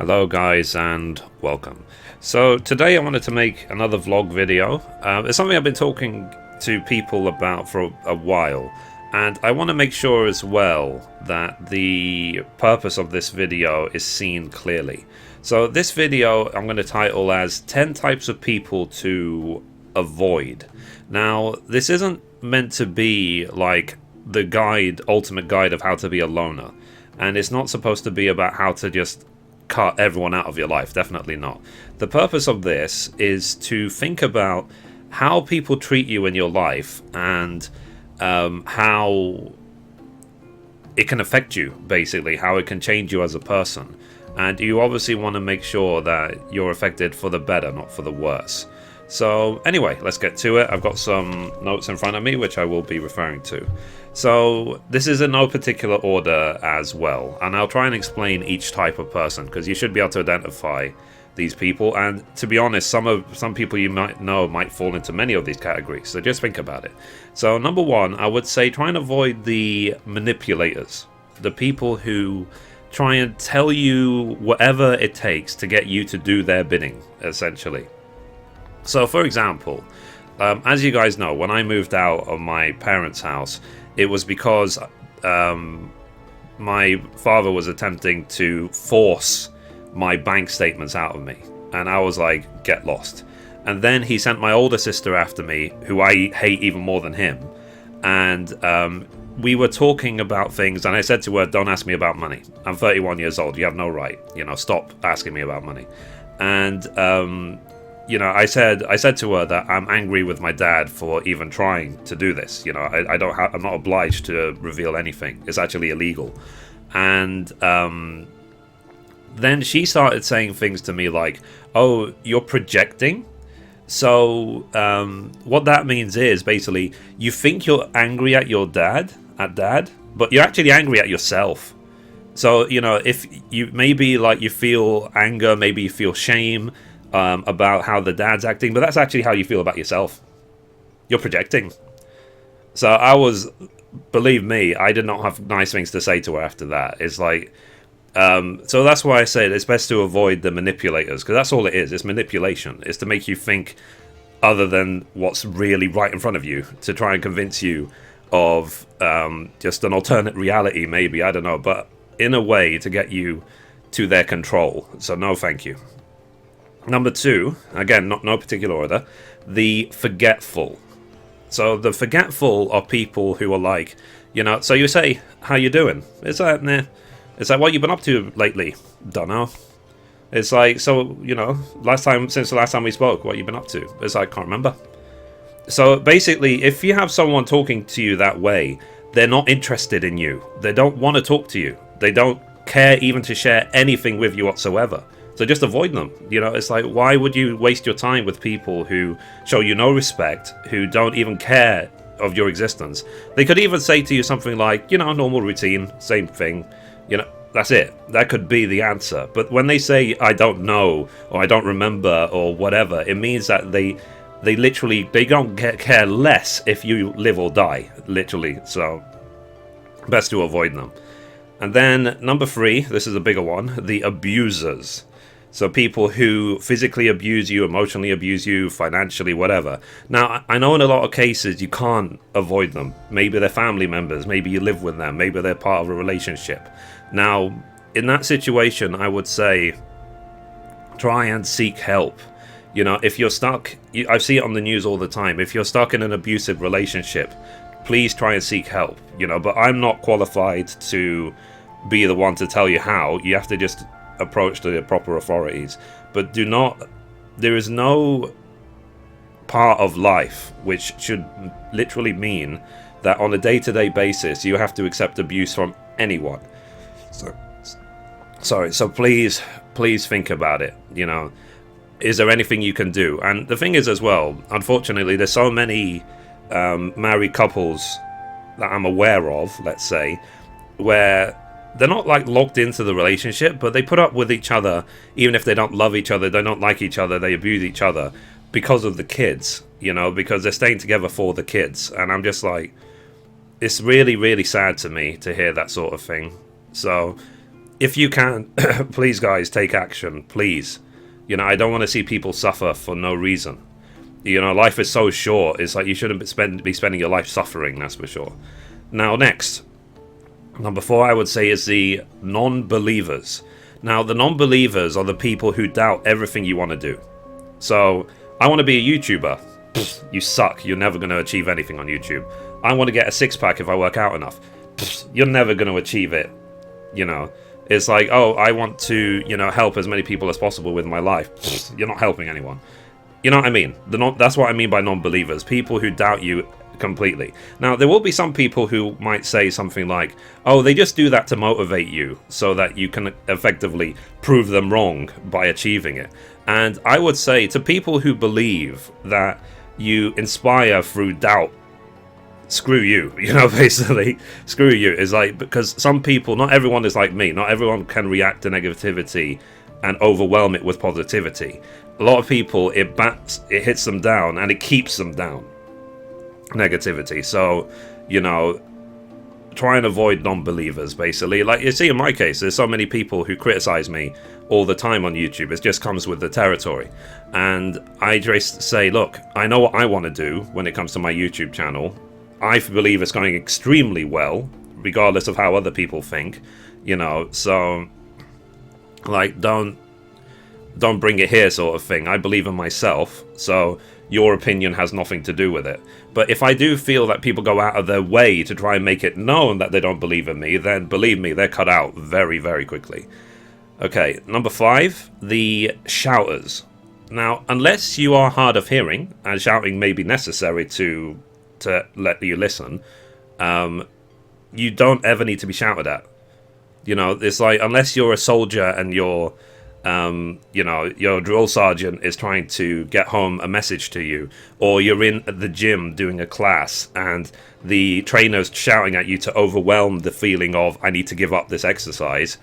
Hello guys and welcome. So today I wanted to make another vlog video. It's something I've been talking to people about for a while, and I want to make sure as well that the purpose of this video is seen clearly. So this video I'm going to title as 10 types of people to avoid. Now this isn't meant to be like the ultimate guide of how to be a loner, and it's not supposed to be about how to just cut everyone out of your life. Definitely not. The purpose of this is to think about how people treat you in your life and how it can affect you, basically, how it can change you as a person. And you obviously want to make sure that you're affected for the better, not for the worse. So anyway, let's get to it. I've got some notes in front of me which I will be referring to. So this is in no particular order as well, and I'll try and explain each type of person, because you should be able to identify these people. And to be honest, some people you might know might fall into many of these categories, so just think about it. So number one, I would say try and avoid the manipulators, the people who try and tell you whatever it takes to get you to do their bidding, essentially. So for example, as you guys know, when I moved out of my parents' house, it was because my father was attempting to force my bank statements out of me, and I was like, get lost. And then he sent my older sister after me, who I hate even more than him, and we were talking about things, and I said to her, don't ask me about money. I'm 31 years old, you have no right, stop asking me about money. And I said to her that I'm angry with my dad for even trying to do this. I'm not obliged to reveal anything. It's actually illegal. And then she started saying things to me like, "Oh, you're projecting." So what that means is basically you think you're angry at your dad, but you're actually angry at yourself. So if you you feel anger, maybe you feel shame about how the dad's acting, but that's actually how you feel about yourself. You're projecting. So believe me, I did not have nice things to say to her after that. It's like, so that's why I said it's best to avoid the manipulators, because that's all it is. It's manipulation. It's to make you think other than what's really right in front of you, to try and convince you of just an alternate reality, maybe, I don't know, but in a way to get you to their control. So no thank you. Number two, again, no particular order, the forgetful. So the forgetful are people who are like, so you say, how you doing? It's like, nah. It's like, what you been up to lately? Don't know. It's like, so, since the last time we spoke, what you been up to? It's like, can't remember. So basically, if you have someone talking to you that way, they're not interested in you. They don't want to talk to you. They don't care even to share anything with you whatsoever. So just avoid them. It's like, why would you waste your time with people who show you no respect, who don't even care of your existence? They could even say to you something like, normal routine, same thing. That's it. That could be the answer. But when they say, I don't know, or I don't remember, or whatever, it means that they don't care less if you live or die, literally. So best to avoid them. And then number three, this is a bigger one, the abusers. So people who physically abuse you, emotionally abuse you, financially, whatever. Now, I know in a lot of cases you can't avoid them. Maybe they're family members, maybe you live with them, maybe they're part of a relationship. Now, in that situation, I would say try and seek help. If you're stuck, I see it on the news all the time, if you're stuck in an abusive relationship, please try and seek help. But I'm not qualified to be the one to tell you how. You have to just approach the proper authorities. But there is no part of life which should literally mean that on a day-to-day basis you have to accept abuse from anyone. So please think about it. Is there anything you can do? And the thing is as well, unfortunately, there's so many married couples that I'm aware of, let's say, where they're not like locked into the relationship, but they put up with each other even if they don't love each other, they don't like each other, they abuse each other because of the kids, because they're staying together for the kids. And I'm just like, it's really, really sad to me to hear that sort of thing. So if you can, please, guys, take action, please. You know, I don't want to see people suffer for no reason. You know, life is so short. It's like you shouldn't be spending your life suffering, that's for sure. Now, next, number 4, I would say, is the non-believers. Now, the non-believers are the people who doubt everything you want to do. So, I want to be a YouTuber. Pfft, you suck. You're never going to achieve anything on YouTube. I want to get a six-pack if I work out enough. Pfft, you're never going to achieve it. You know, it's like, oh, I want to, you know, help as many people as possible with my life. Pfft, you're not helping anyone. You know what I mean? That's what I mean by non-believers. People who doubt you completely. Now, there will be some people who might say something like, oh, they just do that to motivate you so that you can effectively prove them wrong by achieving it. And I would say to people who believe that you inspire through doubt, screw you, you know, basically. Screw you. Is like, because some people, not everyone is like me. Not everyone can react to negativity and overwhelm it with positivity. A lot of people, it hits them down and it keeps them down. Negativity. So, you know, try and avoid non-believers, basically. Like you see in my case, there's so many people who criticize me all the time on YouTube. It just comes with the territory. And I just say, look, I know what I want to do when it comes to my YouTube channel. I believe it's going extremely well, regardless of how other people think, you know. So, like, don't bring it here sort of thing. I believe in myself, so your opinion has nothing to do with it. But if I do feel that people go out of their way to try and make it known that they don't believe in me, then believe me, they're cut out very, very quickly. Okay, number 5, the shouters. Now, unless you are hard of hearing, and shouting may be necessary to let you listen, you don't ever need to be shouted at. You know, it's like, unless you're a soldier and you're you know, your drill sergeant is trying to get home a message to you, or you're in the gym doing a class and the trainer's shouting at you to overwhelm the feeling of, I need to give up this exercise,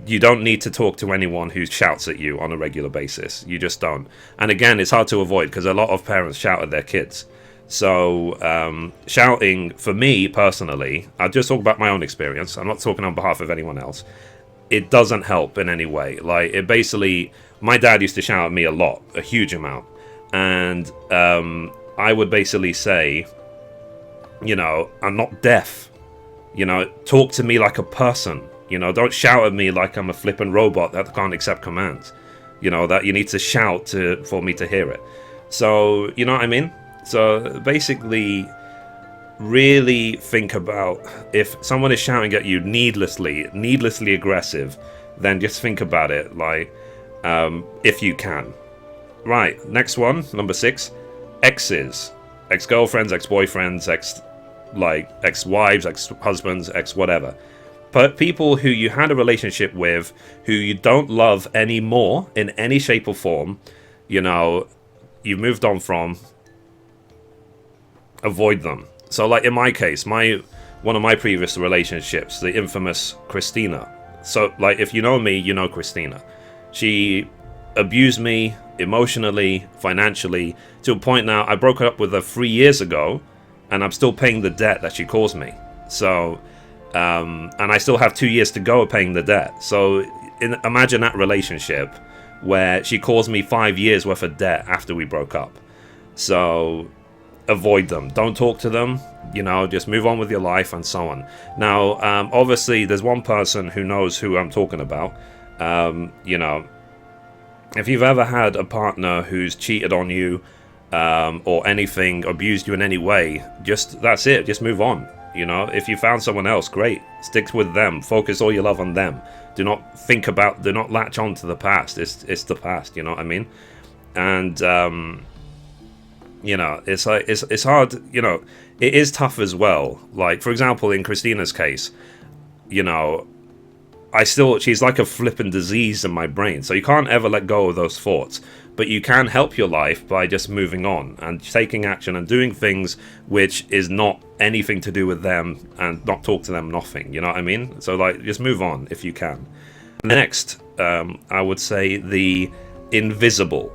you don't need to talk to anyone who shouts at you on a regular basis. You just don't. And again, it's hard to avoid because a lot of parents shout at their kids. So shouting, for me personally, I'll just talk about my own experience. I'm not talking on behalf of anyone else. It doesn't help in any way. Like, it basically, my dad used to shout at me a lot, a huge amount. And I would basically say, you know, I'm not deaf. You know, talk to me like a person. You know, don't shout at me like I'm a flippin' robot that can't accept commands. You know, that you need to shout for me to hear it. So, you know what I mean? So, basically, really think about, if someone is shouting at you needlessly aggressive, then just think about it, like, if you can. Right, next one, number 6, exes. Ex-girlfriends, ex-boyfriends, ex-wives, ex-husbands, ex-whatever. But people who you had a relationship with, who you don't love anymore in any shape or form, you know, you've moved on from, avoid them. So, like, in my case, one of my previous relationships, the infamous Christina. So, like, if you know me, you know Christina. She abused me emotionally, financially, to a point now I broke up with her 3 years ago, and I'm still paying the debt that she caused me. So, and I still have 2 years to go of paying the debt. So, imagine that relationship where she caused me 5 years worth of debt after we broke up. So, avoid them. Don't talk to them. You know, just move on with your life and so on. Now, obviously, there's one person who knows who I'm talking about. You know, if you've ever had a partner who's cheated on you or anything, abused you in any way, that's it. Just move on. You know, if you found someone else, great. Stick with them. Focus all your love on them. Do not latch on to the past. It's the past. You know what I mean? And you know, it's like it's hard. You know, it is tough as well. Like, for example, in Christina's case, you know, she's like a flippin' disease in my brain. So you can't ever let go of those thoughts. But you can help your life by just moving on and taking action and doing things which is not anything to do with them, and not talk to them, nothing. You know what I mean? So, like, just move on if you can. Next, I would say the invisible.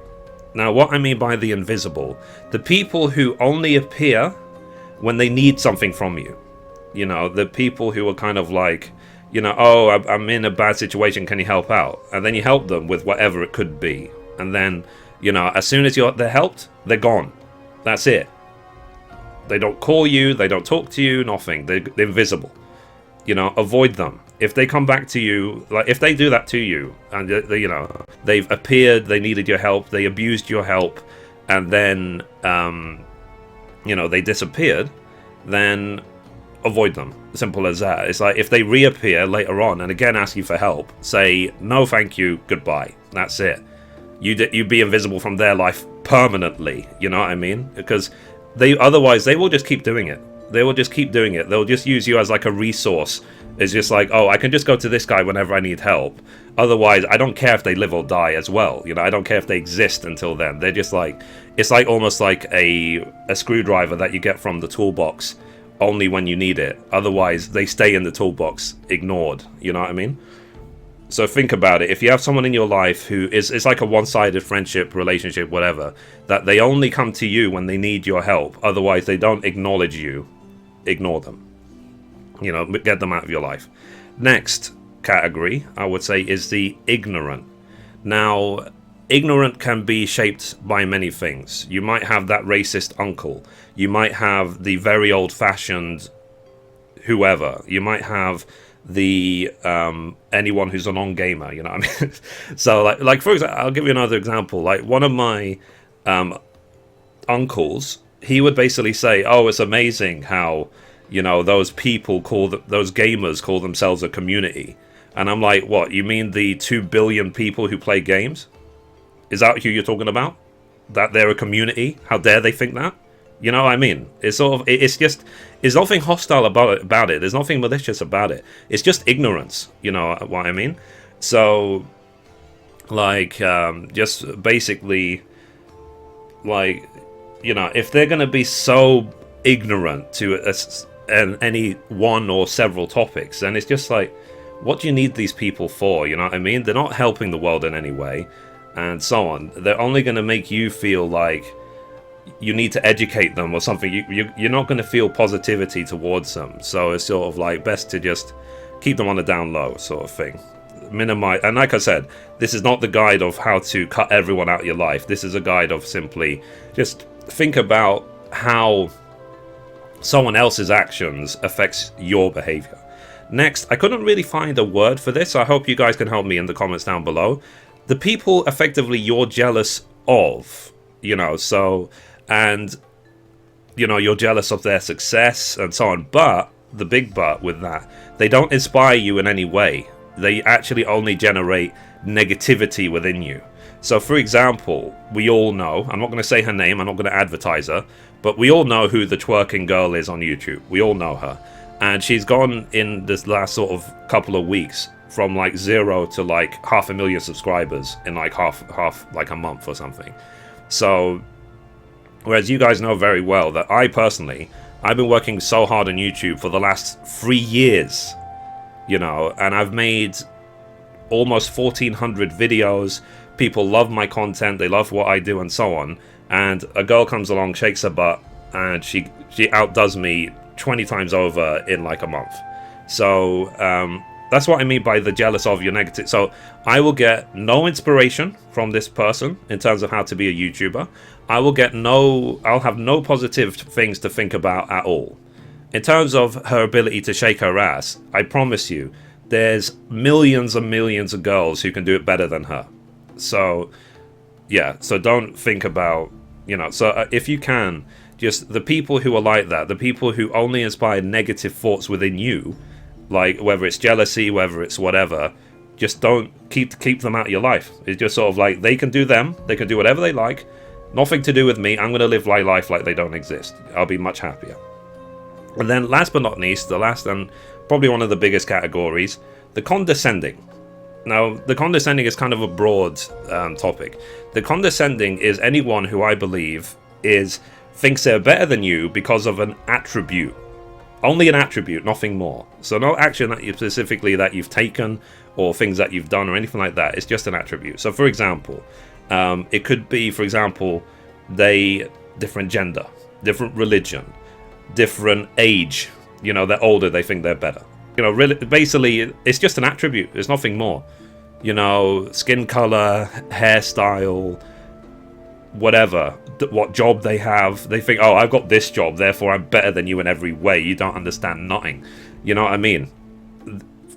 Now, what I mean by the invisible, the people who only appear when they need something from you. You know, the people who are kind of like, you know, oh, I'm in a bad situation, can you help out? And then you help them with whatever it could be. And then, you know, as soon as they're helped, they're gone. That's it. They don't call you, they don't talk to you, nothing. They're invisible. You know, avoid them. If they come back to you, like if they do that to you, and you know, they've appeared, they needed your help, they abused your help, and then, you know, they disappeared, then avoid them. Simple as that. It's like if they reappear later on and again ask you for help, say no, thank you, goodbye. That's it. You'd be invisible from their life permanently. You know what I mean? Because otherwise they will just keep doing it. They will just keep doing it. They'll just use you as like a resource. It's just like, oh, I can just go to this guy whenever I need help. Otherwise, I don't care if they live or die as well. You know, I don't care if they exist until then. They're just like, it's like almost like a screwdriver that you get from the toolbox only when you need it. Otherwise, they stay in the toolbox ignored. You know what I mean? So think about it. If you have someone in your life who it's like a one-sided friendship, relationship, whatever, that they only come to you when they need your help. Otherwise, they don't acknowledge you. Ignore them. You know, get them out of your life. Next category, I would say, is the ignorant. Now, ignorant can be shaped by many things. You might have that racist uncle. You might have the very old-fashioned whoever. You might have the anyone who's a non-gamer. You know what I mean? So, like for example, I'll give you another example. Like one of my uncles, he would basically say, "Oh, it's amazing how, you know, those people those gamers call themselves a community." And I'm like, what? You mean the 2 billion people who play games? Is that who you're talking about? That they're a community? How dare they think that? You know what I mean? It's sort of, it's just, there's nothing hostile about it. There's nothing malicious about it. It's just ignorance. You know what I mean? So, like, just basically, like, you know, if they're going to be so ignorant to any one or several topics, then it's just like, what do you need these people for? You know what I mean? They're not helping the world in any way, and so on. They're only going to make you feel like you need to educate them or something. You're not going to feel positivity towards them. So it's sort of like best to just keep them on the down low sort of thing. Minimize. And like I said, this is not the guide of how to cut everyone out of your life. This is a guide of simply just think about how someone else's actions affects your behavior. Next, I couldn't really find a word for this. So I hope you guys can help me in the comments down below. The people effectively you're jealous of, you know, so, and, you know, you're jealous of their success and so on. But, the big but with that, they don't inspire you in any way. They actually only generate negativity within you. So, for example, we all know, I'm not going to say her name, I'm not going to advertise her, but we all know who the twerking girl is on YouTube. We all know her. And she's gone in this last sort of couple of weeks from like 0 to like 500,000 subscribers in like half like a month or something. So, whereas you guys know very well that I've been working so hard on YouTube for the last 3 years, you know, and I've made almost 1,400 videos. People love my content, they love what I do and so on. And a girl comes along, shakes her butt, and she outdoes me 20 times over in like a month. So that's what I mean by the jealous of your negative. So I will get no inspiration from this person in terms of how to be a YouTuber. I'll have no positive things to think about at all. In terms of her ability to shake her ass, I promise you, there's millions and millions of girls who can do it better than her. So, yeah, so don't think about, you know, so if you can, just the people who are like that, the people who only inspire negative thoughts within you, like whether it's jealousy, whether it's whatever, just don't keep them out of your life. It's just sort of like they can do whatever they like, nothing to do with me. I'm going to live my life like they don't exist. I'll be much happier. And then last but not least, the last and probably one of the biggest categories, the condescending. Now, the condescending is kind of a broad topic. The condescending is anyone who I believe thinks they're better than you because of an attribute. Only an attribute, nothing more. So no action that you've taken or things that you've done or anything like that. It's just an attribute. So for example, it could be, for example, different gender, different religion, different age. You know, they're older, they think they're better. You know, really, basically, it's just an attribute. There's nothing more. You know, skin color, hairstyle, whatever, what job they have. They think, oh, I've got this job, therefore I'm better than you in every way. You don't understand nothing. You know what I mean?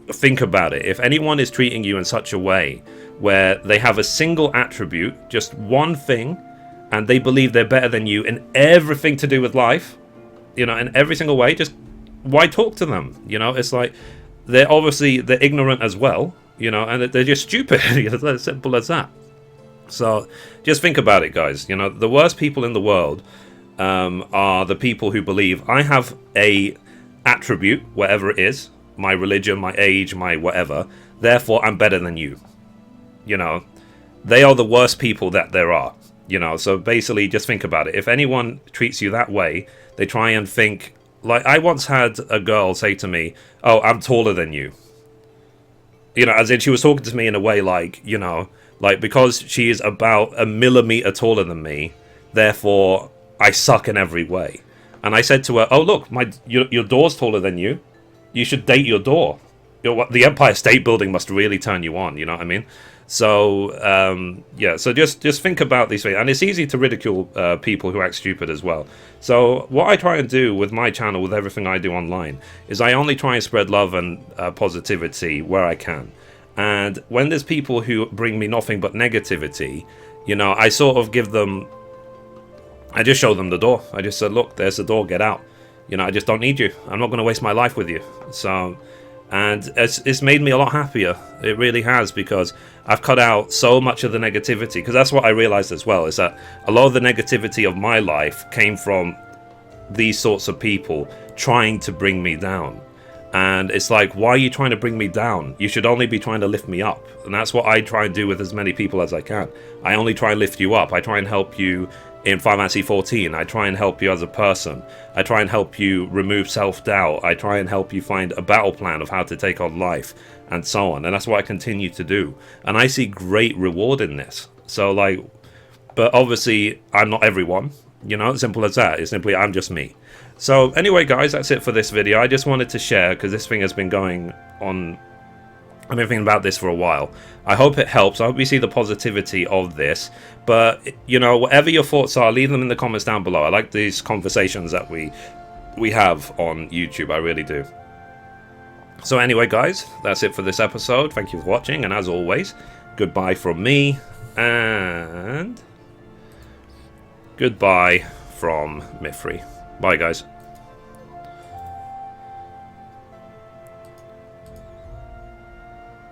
Think about it. If anyone is treating you in such a way where they have a single attribute, just one thing, and they believe they're better than you in everything to do with life, you know, in every single way, just why talk to them? You know, it's like they're ignorant as well, you know, and they're just stupid. It's as simple as that. So just think about it, guys. You know, the worst people in the world are the people who believe I have a attribute, whatever it is, my religion, my age, my whatever, therefore I'm better than you. You know, they are the worst people that there are. You know, so basically just think about it. If anyone treats you that way, they try and think, like, I once had a girl say to me, oh, I'm taller than you. You know, as in she was talking to me in a way like, you know, like, because she is about a millimeter taller than me, therefore I suck in every way. And I said to her, oh, look, your door's taller than you. You should date your door. The Empire State Building must really turn you on, you know what I mean? So, yeah, so just think about these things. And it's easy to ridicule people who act stupid as well. So what I try and do with my channel, with everything I do online, is I only try and spread love and positivity where I can. And when there's people who bring me nothing but negativity, you know, I sort of I just show them the door. I just said, look, there's the door, get out. You know, I just don't need you. I'm not going to waste my life with you. So, and it's made me a lot happier. It really has, because I've cut out so much of the negativity. Because that's what I realized as well, is that a lot of the negativity of my life came from these sorts of people trying to bring me down. And it's like, why are you trying to bring me down? You should only be trying to lift me up. And that's what I try and do with as many people as I can. I only try and lift you up. I try and help you in Final Fantasy 14. I try and help you as a person. I try and help you remove self-doubt. I try and help you find a battle plan of how to take on life, and so on. And that's what I continue to do. And I see great reward in this. So, like, but obviously, I'm not everyone. You know, simple as that. It's simply, I'm just me. So anyway, guys, that's it for this video. I just wanted to share, because this thing has been going on. I've been thinking about this for a while. I hope it helps. I hope you see the positivity of this. But, you know, whatever your thoughts are, leave them in the comments down below. I like these conversations that we have on YouTube. I really do. So anyway, guys, that's it for this episode. Thank you for watching. And as always, goodbye from me. And goodbye from Mithrie. Bye, guys.